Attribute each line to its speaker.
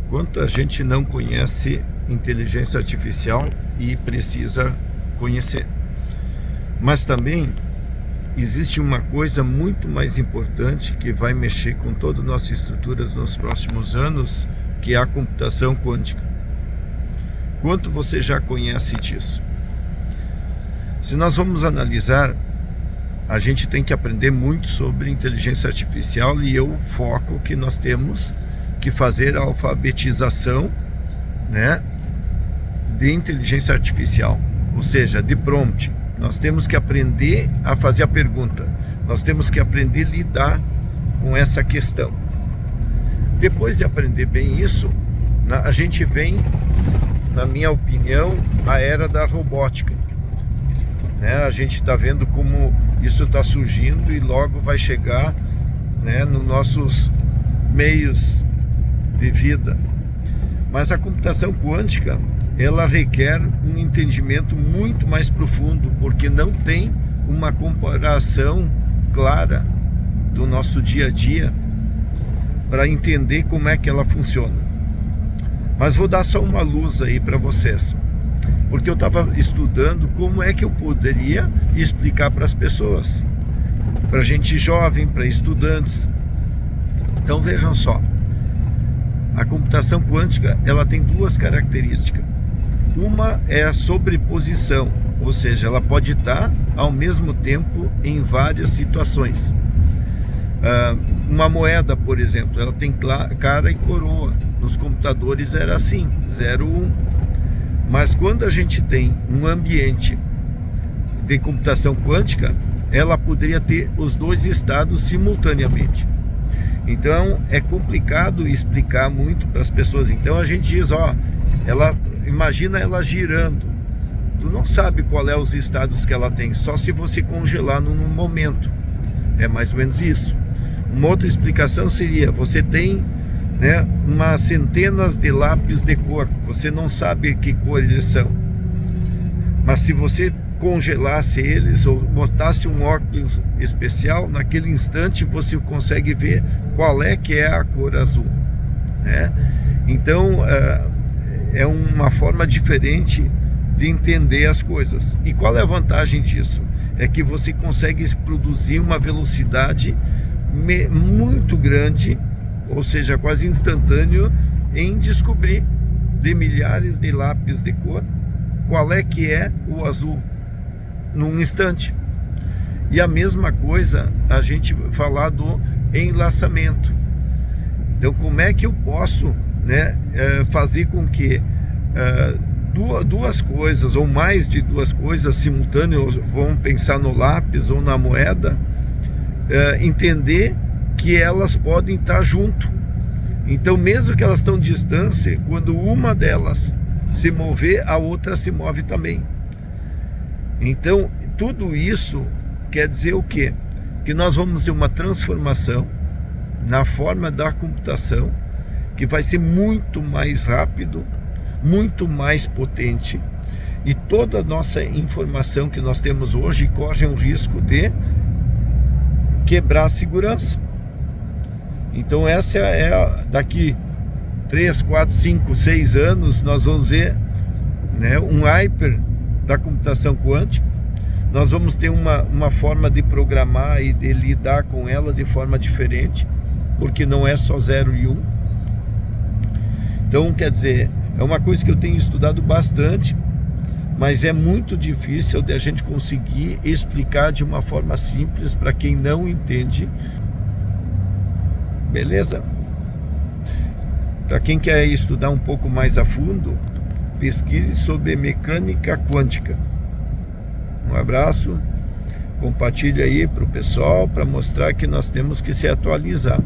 Speaker 1: Quanta gente não conhece inteligência artificial e precisa conhecer. Mas também existe uma coisa muito mais importante que vai mexer com todas as nossas estruturas nos próximos anos, que é a computação quântica. Quanto você já conhece disso? Se nós vamos analisar, a gente tem que aprender muito sobre inteligência artificial e eu foco que nós temos que fazer a alfabetização, né, de inteligência artificial, ou seja, de prompt. Nós temos que aprender a fazer a pergunta, nós temos que aprender a lidar com essa questão. Depois de aprender bem isso, a gente vem, na minha opinião, a era da robótica, né? A gente está vendo como isso está surgindo e logo vai chegar, né, nos nossos meios de vida. Mas a computação quântica, ela requer um entendimento muito mais profundo, porque não tem uma comparação clara do nosso dia a dia para entender como é que ela funciona. Mas vou dar só uma luz aí para vocês, porque eu estava estudando como é que eu poderia explicar para as pessoas, para gente jovem, para estudantes. Então vejam só, a computação quântica, ela tem duas características. Uma é a sobreposição, ou seja, ela pode estar ao mesmo tempo em várias situações. Uma moeda, por exemplo, ela tem cara e coroa. Nos computadores era assim, 0, 1. Mas quando a gente tem um ambiente de computação quântica, ela poderia ter os dois estados simultaneamente. Então é complicado explicar muito para as pessoas. Então a gente diz, imagina ela girando. Tu não sabe qual é os estados que ela tem, só se você congelar num momento. É mais ou menos isso. Uma outra explicação seria, você tem, né, umas centenas de lápis de cor, você não sabe que cor eles são. Mas se você congelasse eles ou botasse um óculos especial, naquele instante você consegue ver qual é que é a cor azul, né? Então é uma forma diferente de entender as coisas. E qual é a vantagem disso? É que você consegue produzir uma velocidade muito grande, ou seja, quase instantâneo, em descobrir de milhares de lápis de cor qual é que é o azul num instante. E a mesma coisa a gente falar do enlaçamento. Então como é que eu posso, né, fazer com que duas coisas ou mais de duas coisas simultâneas, vamos pensar no lápis ou na moeda, entender que elas podem estar junto. Então mesmo que elas estão distância, quando uma delas se mover, a outra se move também. Então tudo isso quer dizer o quê? Que nós vamos ter uma transformação na forma da computação que vai ser muito mais rápido, muito mais potente, e toda a nossa informação que nós temos hoje corre um risco de quebrar a segurança. Então essa daqui 3, 4, 5, 6 anos nós vamos ver, né, um hyper da computação quântica. Nós vamos ter uma forma de programar e de lidar com ela de forma diferente, porque não é só 0 e 1. Então, quer dizer, é uma coisa que eu tenho estudado bastante, mas é muito difícil de a gente conseguir explicar de uma forma simples para quem não entende. Beleza? Para quem quer estudar um pouco mais a fundo, pesquise sobre mecânica quântica. Um abraço, compartilhe aí para o pessoal, para mostrar que nós temos que se atualizar.